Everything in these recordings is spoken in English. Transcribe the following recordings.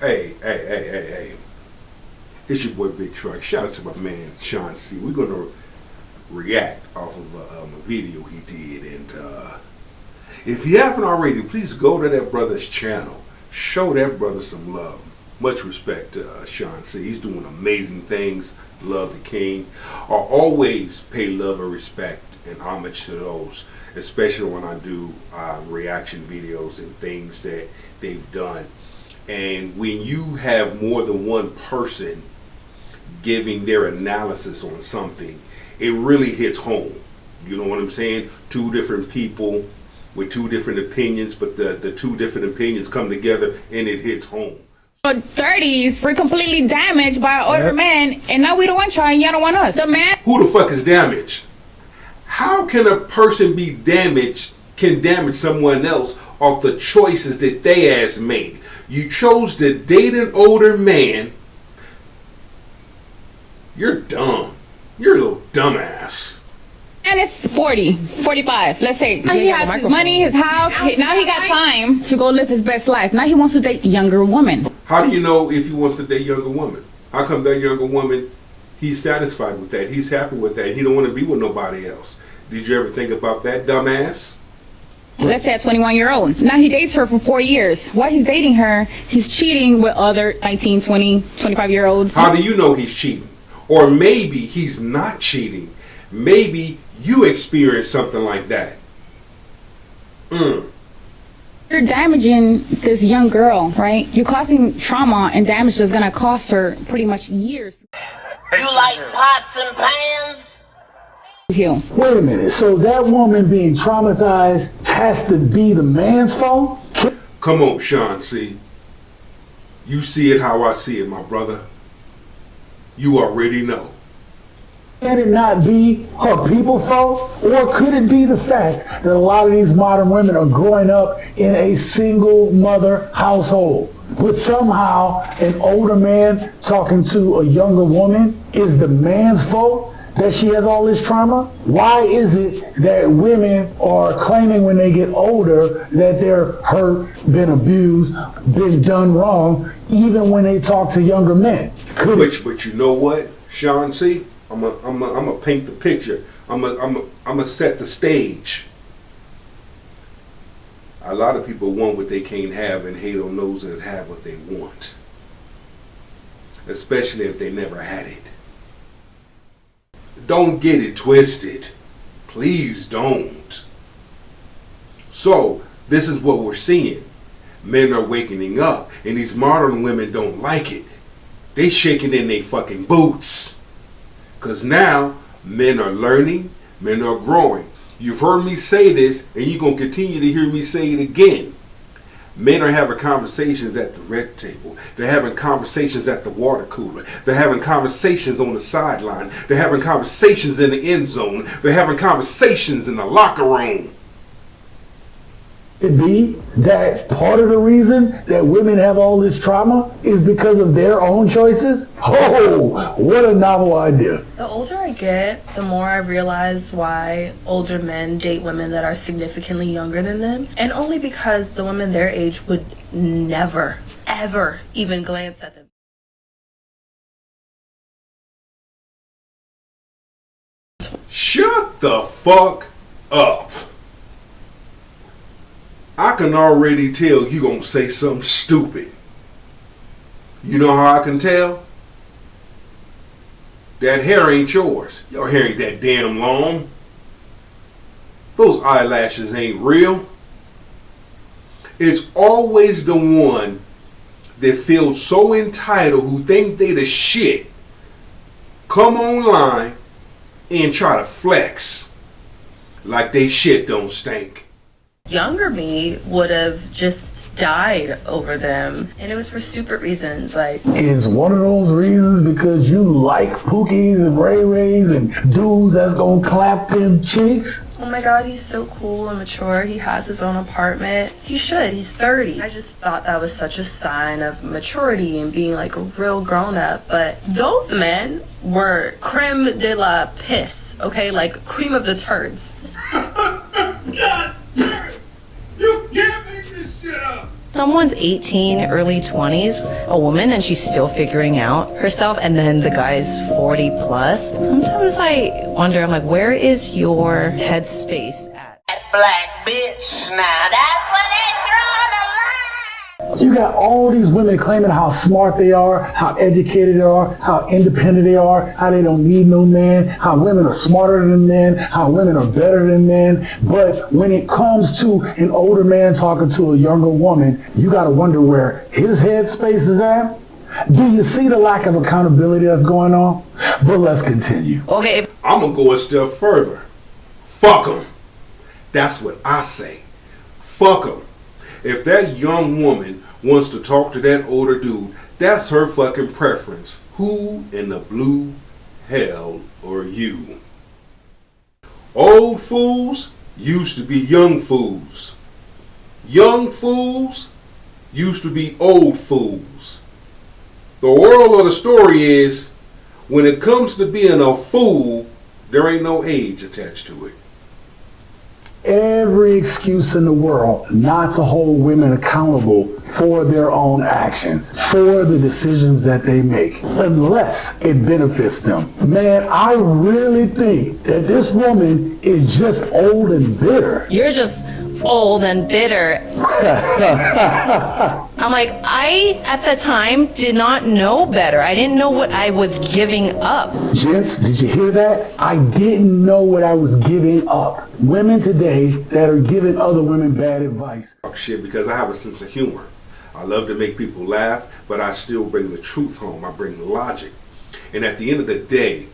Hey. It's your boy Big Truck. Shout out to my man Sean C. We're going to react off of a video he did. And if you haven't already, please go to that brother's channel. Show that brother some love. Much respect to Sean C. He's doing amazing things. Love the king. I always pay love and respect and homage to those, especially when I do reaction videos and things that they've done. And when you have more than one person giving their analysis on something, it really hits home. You know what I'm saying? Two different people with two different opinions, but the two different opinions come together and it hits home. 30s, we're completely damaged by an older man, and now we don't want y'all and y'all don't want us. The man. Who the fuck is damaged? How can a person be damaged, can damage someone else off the choices that they ass made? You chose to date an older man. You're dumb. You're a little dumbass. And it's 40, 45, let's say. Now he has his money, his house. Now he got time to go live his best life. Now he wants to date a younger woman. How do you know if he wants to date a younger woman? How come that younger woman, he's satisfied with that? He's happy with that. He don't want to be with nobody else. Did you ever think about that, dumbass? Let's say a 21-year-old. Now he dates her for 4 years. While he's dating her, he's cheating with other 19, 20, 25-year-olds. How do you know he's cheating? Or maybe he's not cheating. Maybe you experienced something like that. You're damaging this young girl, right? You're causing trauma and damage that's gonna cost her pretty much years. You like pots and pans? Heal. Wait a minute, so that woman being traumatized has to be the man's fault? Come on, Sean C. You see it how I see it, my brother. You already know. Can it not be her people's fault? Or could it be the fact that a lot of these modern women are growing up in a single mother household? But somehow an older man talking to a younger woman is the man's fault that she has all this trauma? Why is it that women are claiming when they get older that they're hurt, been abused, been done wrong, even when they talk to younger men? But you know what, Sean C? I'm gonna paint the picture. I'm gonna set the stage. A lot of people want what they can't have and hate on those that have what they want, especially if they never had it. Don't get it twisted. Please don't. So this is what we're seeing. Men are waking up, and these modern women don't like it. They shaking in their fucking boots. Because now, men are learning, men are growing. You've heard me say this, and you're going to continue to hear me say it again. Men are having conversations at the red table. They're having conversations at the water cooler. They're having conversations on the sideline. They're having conversations in the end zone. They're having conversations in the locker room. It be that part of the reason that women have all this trauma is because of their own choices? Oh, what a novel idea. The older I get, the more I realize why older men date women that are significantly younger than them, and only because the women their age would never, ever even glance at them. Shut the fuck up. I can already tell you gonna say something stupid. You know how I can tell? That hair ain't yours. Your hair ain't that damn long. Those eyelashes ain't real. It's always the one that feels so entitled, who think they the shit, come online and try to flex like they shit don't stink. Younger me would have just died over them, and it was for stupid reasons. Like, is one of those reasons because you like Pookies and Ray Rays and dudes that's gonna clap them cheeks? oh my god, he's so cool and mature, he has his own apartment. He should, he's 30. I just thought that was such a sign of maturity and being like a real grown-up. But those men were creme de la piss, okay? Like cream of the turds. God, you can't make this shit up. Someone's 18, early 20s, a woman, and she's still figuring out herself, and then the guy's 40 plus. Sometimes I wonder, I'm like, where is your headspace at? That black bitch, now that's where they draw the line. You got all these women claiming how smart they are, how educated they are, how independent they are, how they don't need no man, how women are smarter than men, how women are better than men. But when it comes to an older man talking to a younger woman, you got to wonder where his headspace is at. Do you see the lack of accountability that's going on? But let's continue. Okay. I'm going to go a step further. Fuck them. That's what I say. Fuck them. If that young woman wants to talk to that older dude, that's her fucking preference. Who in the blue hell are you? Old fools used to be young fools. Young fools used to be old fools. The moral of the story is, when it comes to being a fool, there ain't no age attached to it. Every excuse in the world not to hold women accountable for their own actions, for the decisions that they make, unless it benefits them. Man, I really think that this woman is just old and bitter. You're just old and bitter. I'm like, I, at the time, did not know better. I didn't know what I was giving up. Gents, did you hear that? I didn't know what I was giving up. Women today that are giving other women bad advice. Shit, because I have a sense of humor. I love to make people laugh, but I still bring the truth home. I bring the logic. And at the end of the day,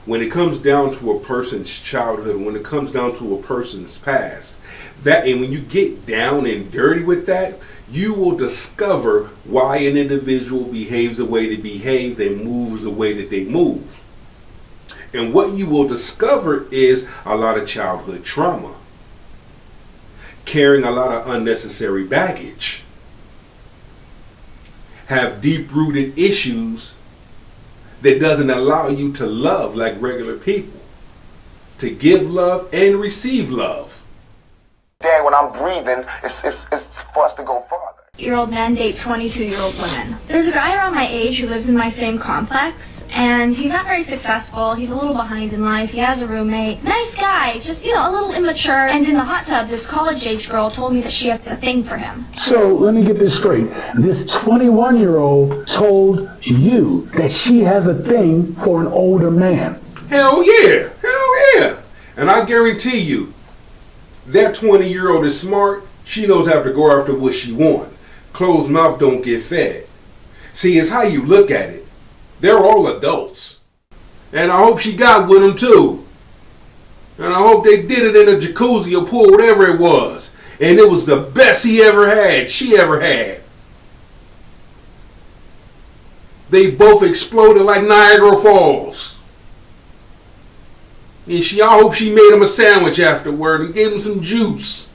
when it comes down to a person's childhood, when it comes down to a person's past, and when you get down and dirty with that, you will discover why an individual behaves the way they behave and moves the way that they move. And what you will discover is a lot of childhood trauma, carrying a lot of unnecessary baggage, have deep-rooted issues that doesn't allow you to love like regular people, to give love and receive love. Dad, when I'm breathing, it's for us to go farther. Year-old men date 22-year-old women. There's a guy around my age who lives in my same complex, and he's not very successful. He's a little behind in life. He has a roommate. Nice guy, just, a little immature. And in the hot tub, this college-age girl told me that she has a thing for him. So let me get this straight. This 21-year-old told you that she has a thing for an older man. Hell yeah, hell yeah. And I guarantee you, that 20-year-old is smart. She knows how to go after what she wants. Closed mouth don't get fed. See, it's how you look at it. They're all adults. And I hope she got with them too. And I hope they did it in a jacuzzi or pool, whatever it was. And it was the best she ever had. They both exploded like Niagara Falls. And I hope she made him a sandwich afterward and gave him some juice.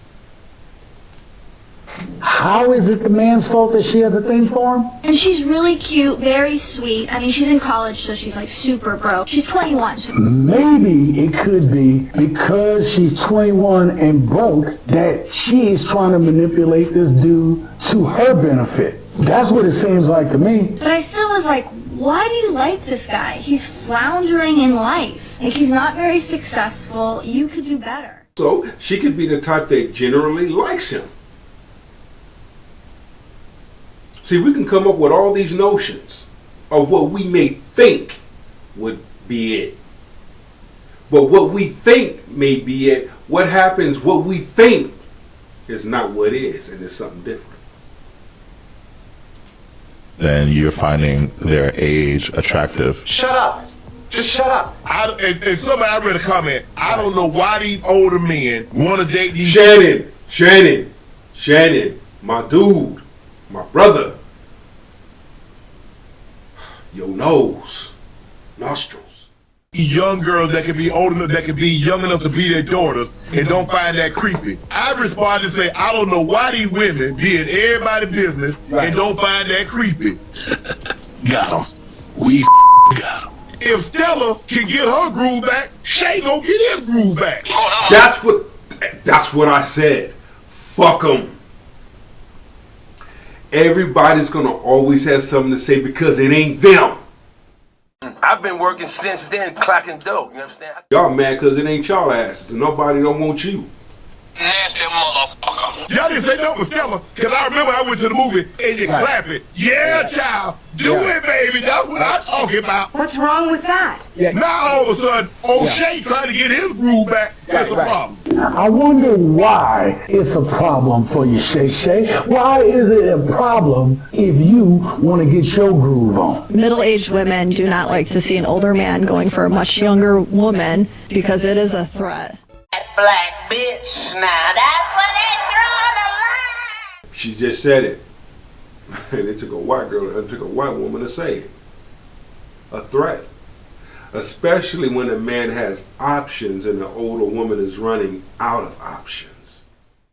How is it the man's fault that she has a thing for him? And she's really cute, very sweet. I mean, she's in college, so she's like super broke. She's 21. Maybe it could be because she's 21 and broke that she's trying to manipulate this dude to her benefit. That's what it seems like to me. But I still was like, why do you like this guy? He's floundering in life. Like, he's not very successful. You could do better. So she could be the type that generally likes him. See, we can come up with all these notions of what we may think would be it. But what we think may be it, what happens, what we think is not what is, and it's something different. Then you're finding their age attractive. Shut up. Just shut up. And somebody I read a comment. I don't know why these older men want to date these. Shannon, my dude, my brother. Your nose, nostrils. Young girls that can be old enough, that can be young enough to be their daughters, and don't find that creepy. I respond to say, I don't know why these women be in everybody's business and don't find that creepy. Got him. We got him. If Stella can get her groove back, Shay gonna get his groove back. That's what I said. Fuck them. everybody's gonna always have something to say because it ain't them. I've been working since then, clocking dough. You understand? Y'all mad because it ain't y'all asses and nobody don't want you. Nasty motherfucker. Y'all didn't say nothing with Stella, because I remember I went to the movie and you clap it. Yeah, child. Do it, baby. That's what I'm talking about. What's wrong with that? Now all of a sudden, O'Shea trying to get his groove back. That's a problem. I wonder why it's a problem for you, Shay Shay. Why is it a problem if you want to get your groove on? Middle-aged women do not like to see an older man going for a much younger woman because it is a threat. That black bitch, now that's where they draw the line. She just said it. And it took a white girl, it took a white woman to say it. A threat. Especially when a man has options and the older woman is running out of options.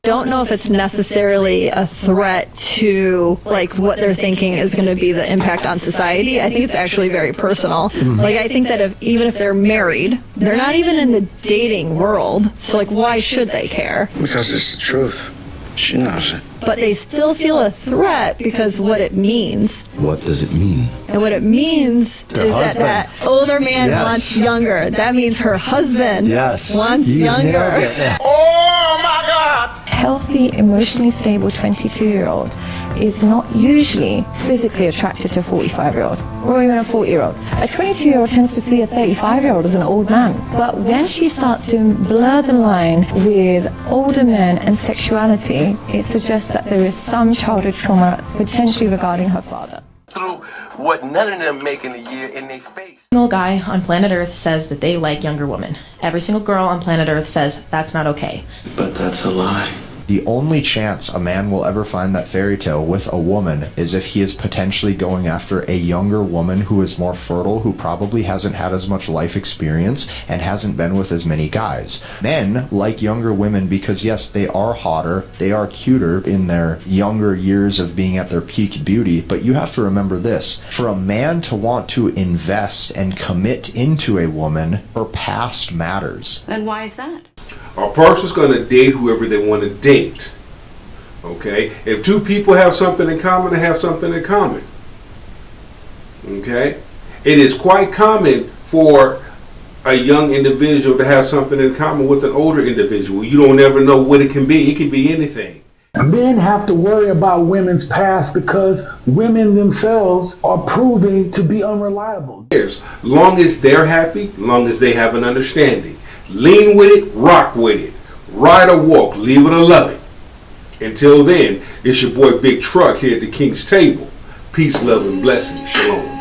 Don't know if it's necessarily a threat to like what they're thinking is going to be the impact on society. I think it's actually very personal. Like I think that even if they're married, they're not even in the dating world. So like why should they care? Because it's the truth. She knows it. But they still feel a threat because what it means. What does it mean? And what it means Their is husband. that older man Yes. wants younger. That means her husband wants You younger. nailed it. Oh my God! Healthy, emotionally stable 22-year-old is not usually physically attracted to a 45-year-old or even a 40-year-old. A 22-year-old tends to see a 35-year-old as an old man. But when she starts to blur the line with older men and sexuality, it suggests that there is some childhood trauma potentially regarding her father. Through what none of them make in a year in their face. Single guy on planet Earth says that they like younger women. Every single girl on planet Earth says that's not okay. But that's a lie. The only chance a man will ever find that fairy tale with a woman is if he is potentially going after a younger woman who is more fertile, who probably hasn't had as much life experience and hasn't been with as many guys. Men like younger women because yes, they are hotter, they are cuter in their younger years of being at their peak beauty, but you have to remember this. For a man to want to invest and commit into a woman, her past matters. And why is that? A person's going to date whoever they want to date. Okay? If two people have something in common, they have something in common. Okay? It is quite common for a young individual to have something in common with an older individual. You don't ever know what it can be. It can be anything. Men have to worry about women's past because women themselves are proving to be unreliable. As long as they're happy, long as they have an understanding. Lean with it, rock with it. Ride or walk, leave it or love it. Until then, it's your boy Big Truck here at the King's Table. Peace, love, and blessings. Shalom.